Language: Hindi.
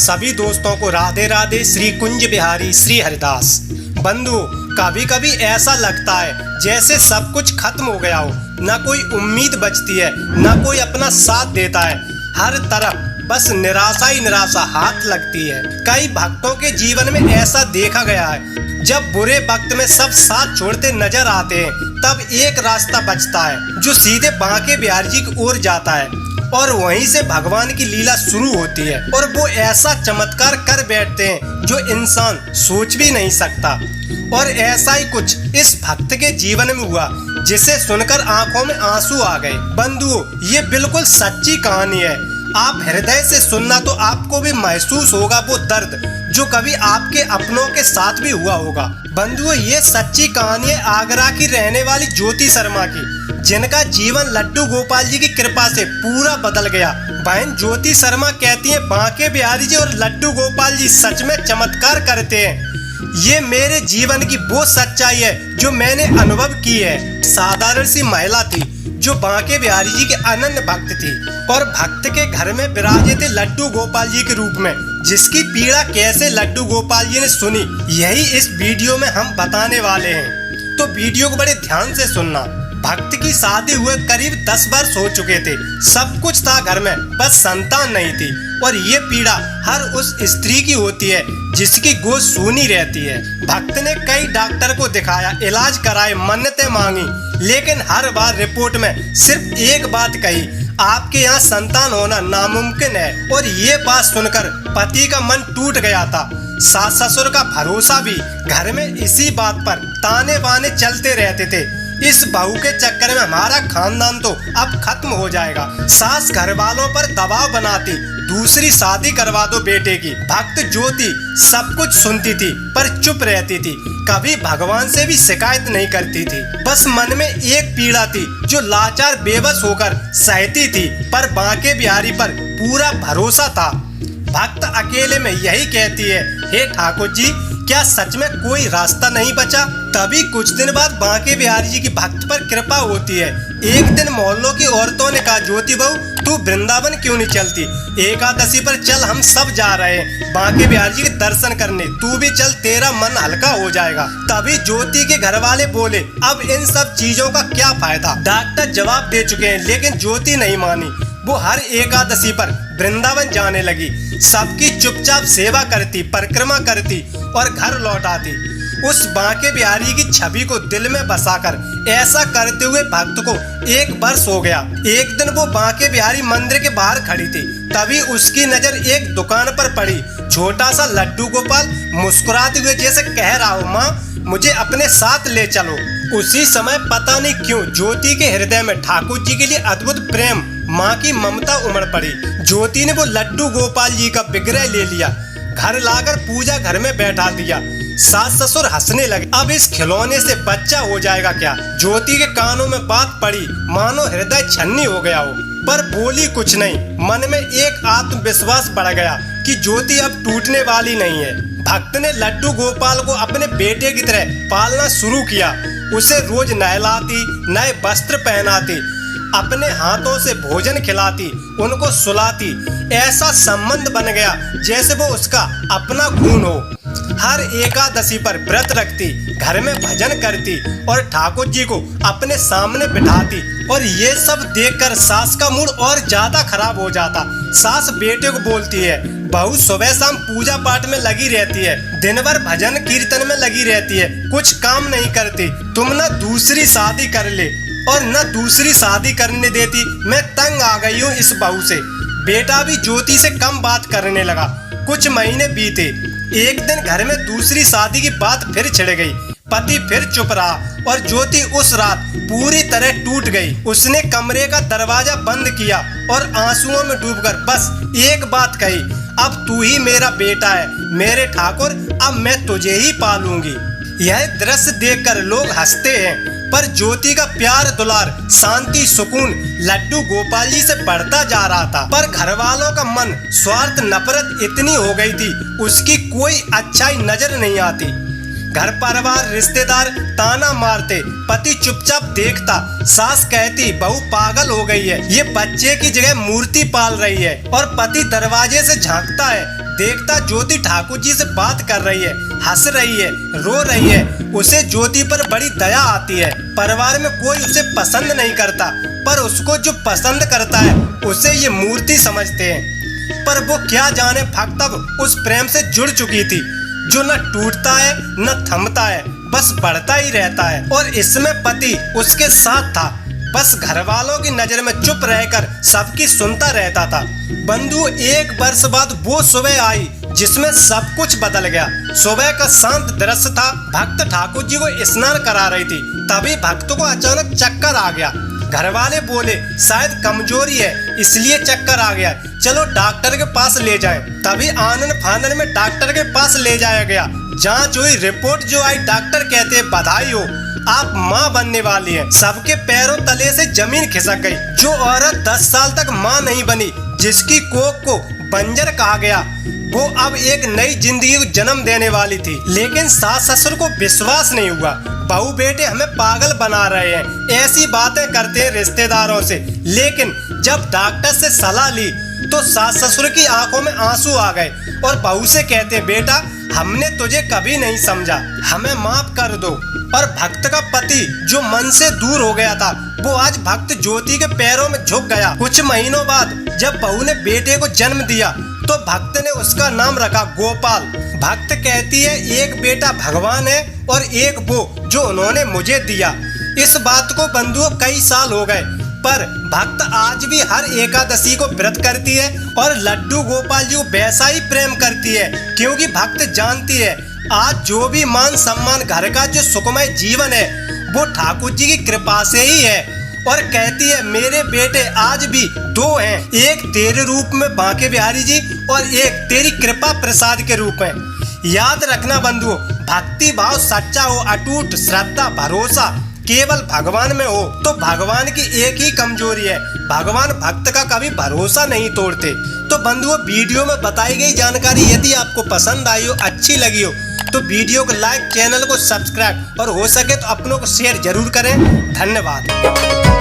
सभी दोस्तों को राधे राधे। श्री कुंज बिहारी श्री हरिदास। बंधु, कभी कभी ऐसा लगता है जैसे सब कुछ खत्म हो गया हो, न कोई उम्मीद बचती है, न कोई अपना साथ देता है। हर तरफ बस निराशा ही निराशा हाथ लगती है। कई भक्तों के जीवन में ऐसा देखा गया है, जब बुरे वक्त में सब साथ छोड़ते नजर आते हैं, तब एक रास्ता बचता है जो सीधे बांके बिहारी जी की ओर जाता है और वहीं से भगवान की लीला शुरू होती है। और वो ऐसा चमत्कार कर बैठते हैं जो इंसान सोच भी नहीं सकता। और ऐसा ही कुछ इस भक्त के जीवन में हुआ, जिसे सुनकर आंखों में आंसू आ गए। बंधुओं, ये बिल्कुल सच्ची कहानी है। आप हृदय से सुनना तो आपको भी महसूस होगा वो दर्द जो कभी आपके अपनों के साथ भी हुआ होगा। बंधुओं, ये सच्ची कहानी है आगरा की रहने वाली ज्योति शर्मा की, जिनका जीवन लड्डू गोपाल जी की कृपा से पूरा बदल गया। बहन ज्योति शर्मा कहती हैं, बांके बिहारी जी और लड्डू गोपाल जी सच में चमत्कार करते हैं। ये मेरे जीवन की वो सच्चाई है जो मैंने अनुभव की है। साधारण सी महिला थी जो बांके बिहारी जी के अनन्य भक्त थी और भक्त के घर में विराजे थे लड्डू गोपाल जी के रूप में, जिसकी पीड़ा कैसे लड्डू गोपाल जी ने सुनी, यही इस वीडियो में हम बताने वाले हैं। तो वीडियो को बड़े ध्यान से सुनना। भक्त की शादी हुए करीब 10 वर्ष हो चुके थे। सब कुछ था घर में, बस संतान नहीं थी। और ये पीड़ा हर उस स्त्री की होती है जिसकी गोद सूनी रहती है। भक्त ने कई डॉक्टर को दिखाया, इलाज कराए, मन्नतें मांगी, लेकिन हर बार रिपोर्ट में सिर्फ एक बात कही, आपके यहाँ संतान होना नामुमकिन है। और ये बात सुनकर पति का मन टूट गया था। सास ससुर का भरोसा भी, घर में इसी बात पर ताने बाने चलते रहते थे। इस बहू के चक्कर में हमारा खानदान तो अब खत्म हो जाएगा। सास घर वालों पर दबाव बनाती, दूसरी शादी करवा दो बेटे की। भक्त ज्योति सब कुछ सुनती थी पर चुप रहती थी, कभी भगवान से भी शिकायत नहीं करती थी। बस मन में एक पीड़ा थी जो लाचार बेबस होकर सहती थी, पर बांके बिहारी पर पूरा भरोसा था। भक्त अकेले में यही कहती है, हे ठाकुर जी, क्या सच में कोई रास्ता नहीं बचा? तभी कुछ दिन बाद बांके बिहारी जी की भक्त पर कृपा होती है। एक दिन मोहल्लों की औरतों ने कहा, ज्योति बहू, तू वृंदावन क्यों नहीं चलती? एकादशी पर चल, हम सब जा रहे हैं बांके बिहारी जी के दर्शन करने, तू भी चल, तेरा मन हल्का हो जाएगा। तभी ज्योति के घर वाले बोले, अब इन सब चीजों का क्या फायदा? डॉक्टर जवाब दे चुके हैं, लेकिन ज्योति नहीं मानी। वो हर एकादशी पर वृंदावन जाने लगी, सबकी चुपचाप सेवा करती, परिक्रमा करती और घर लौट आती। उस बांके बिहारी की छवि को दिल में बसाकर ऐसा करते हुए भक्त को 1 वर्ष हो गया। एक दिन वो बांके बिहारी मंदिर के बाहर खड़ी थी, तभी उसकी नजर एक दुकान पर पड़ी। छोटा सा लड्डू गोपाल मुस्कुराते हुए जैसे कह रहा हो, माँ मुझे अपने साथ ले चलो। उसी समय पता नहीं क्यों ज्योति के हृदय में ठाकुर जी के लिए अद्भुत प्रेम, माँ की ममता उमड़ पड़ी। ज्योति ने वो लड्डू गोपाल जी का विग्रह ले लिया, घर लाकर पूजा घर में बैठा दिया। सास ससुर हंसने लगे, अब इस खिलौने से बच्चा हो जाएगा क्या? ज्योति के कानों में बात पड़ी, मानो हृदय छन्नी हो गया हो, पर बोली कुछ नहीं। मन में एक आत्मविश्वास बढ़ गया कि ज्योति अब टूटने वाली नहीं है। भक्त ने लड्डू गोपाल को अपने बेटे की तरह पालना शुरू किया। उसे रोज नहलाती, नए वस्त्र पहनाती, अपने हाथों से भोजन खिलाती, उनको सुलाती। ऐसा संबंध बन गया जैसे वो उसका अपना खून हो। हर एकादशी पर व्रत रखती, घर में भजन करती और ठाकुर जी को अपने सामने बिठाती। और ये सब देखकर सास का मूड और ज्यादा खराब हो जाता। सास बेटे को बोलती है, बहू सुबह शाम पूजा पाठ में लगी रहती है, दिन भर भजन कीर्तन में लगी रहती है, कुछ काम नहीं करती, तुम न दूसरी शादी कर ले। और न दूसरी शादी करने देती। मैं तंग आ गई हूँ इस बहू से। बेटा भी ज्योति से कम बात करने लगा। कुछ महीने बीते, एक दिन घर में दूसरी शादी की बात फिर छिड़ गई। पति फिर चुप रहा और ज्योति उस रात पूरी तरह टूट गई। उसने कमरे का दरवाजा बंद किया और आंसुओं में डूबकर बस एक बात कही, अब तू ही मेरा बेटा है मेरे ठाकुर, अब मैं तुझे ही पालूंगी। यह दृश्य देखकर लोग हंसते हैं, पर ज्योति का प्यार, दुलार, शांति, सुकून लड्डू गोपाल जी से बढ़ता जा रहा था। पर घर वालों का मन, स्वार्थ, नफरत इतनी हो गई थी, उसकी कोई अच्छाई नजर नहीं आती। घर परिवार रिश्तेदार ताना मारते, पति चुपचाप देखता। सास कहती, बहू पागल हो गई है, ये बच्चे की जगह मूर्ति पाल रही है। और पति दरवाजे से झांकता है, देखता ज्योति ठाकुर जी से बात कर रही है, हंस रही है, रो रही है। उसे ज्योति पर बड़ी दया आती है। परिवार में कोई उसे पसंद नहीं करता, पर उसको जो पसंद करता है उसे ये मूर्ति समझते हैं। पर वो क्या जाने, भक्त अब उस प्रेम से जुड़ चुकी थी जो न टूटता है न थमता है, बस बढ़ता ही रहता है। और इसमें पति उसके साथ था, बस घर वालों की नजर में चुप रहकर सबकी सुनता रहता था। बंधु, एक वर्ष बाद वो सुबह आई जिसमें सब कुछ बदल गया। सुबह का शांत दृश्य था। भक्त ठाकुर जी को स्नान करा रही थी, तभी भक्त को अचानक चक्कर आ गया। घर वाले बोले शायद कमजोरी है इसलिए चक्कर आ गया, चलो डॉक्टर के पास ले जाएं। तभी आनन फानन में डॉक्टर के पास ले जाया गया। जांच हुई, रिपोर्ट जो आई, डॉक्टर कहते हैं बधाई हो, आप माँ बनने वाली हैं। सबके पैरों तले से जमीन खिसक गई। जो औरत 10 साल तक माँ नहीं बनी, जिसकी कोख को बंजर कहा गया, वो अब एक नई जिंदगी को जन्म देने वाली थी। लेकिन सास ससुर को विश्वास नहीं हुआ। बहू बेटे हमें पागल बना रहे हैं, ऐसी बातें करते हैं रिश्तेदारों से। लेकिन जब डॉक्टर से सलाह ली तो सास ससुर की आंखों में आंसू आ गए और बहू से कहते, बेटा हमने तुझे कभी नहीं समझा, हमें माफ कर दो। पर भक्त का पति जो मन से दूर हो गया था, वो आज भक्त ज्योति के पैरों में झुक गया। कुछ महीनों बाद जब बहू ने बेटे को जन्म दिया तो भक्त ने उसका नाम रखा गोपाल। भक्त कहती है एक बेटा भगवान है और एक वो जो उन्होंने मुझे दिया। इस बात को बंधुओं कई साल हो गए, पर भक्त आज भी हर एकादशी को व्रत करती है और लड्डू गोपाल जी को वैसा ही प्रेम करती है, क्योंकि भक्त जानती है आज जो भी मान सम्मान घर का जो सुखमय जीवन है वो ठाकुर जी की कृपा से ही है। और कहती है मेरे बेटे आज भी 2 हैं, एक तेरे रूप में बांके बिहारी जी और एक तेरी कृपा प्रसाद के रूप में। याद रखना बंधुओं, भक्ति भाव सच्चा हो, अटूट श्रद्धा भरोसा केवल भगवान में हो तो भगवान की एक ही कमजोरी है, भगवान भक्त का कभी भरोसा नहीं तोड़ते। तो बंधुओं, वीडियो में बताई गई जानकारी यदि आपको पसंद आई हो, अच्छी लगी हो, तो वीडियो को लाइक, चैनल को सब्सक्राइब और हो सके तो अपनों को शेयर जरूर करें। धन्यवाद।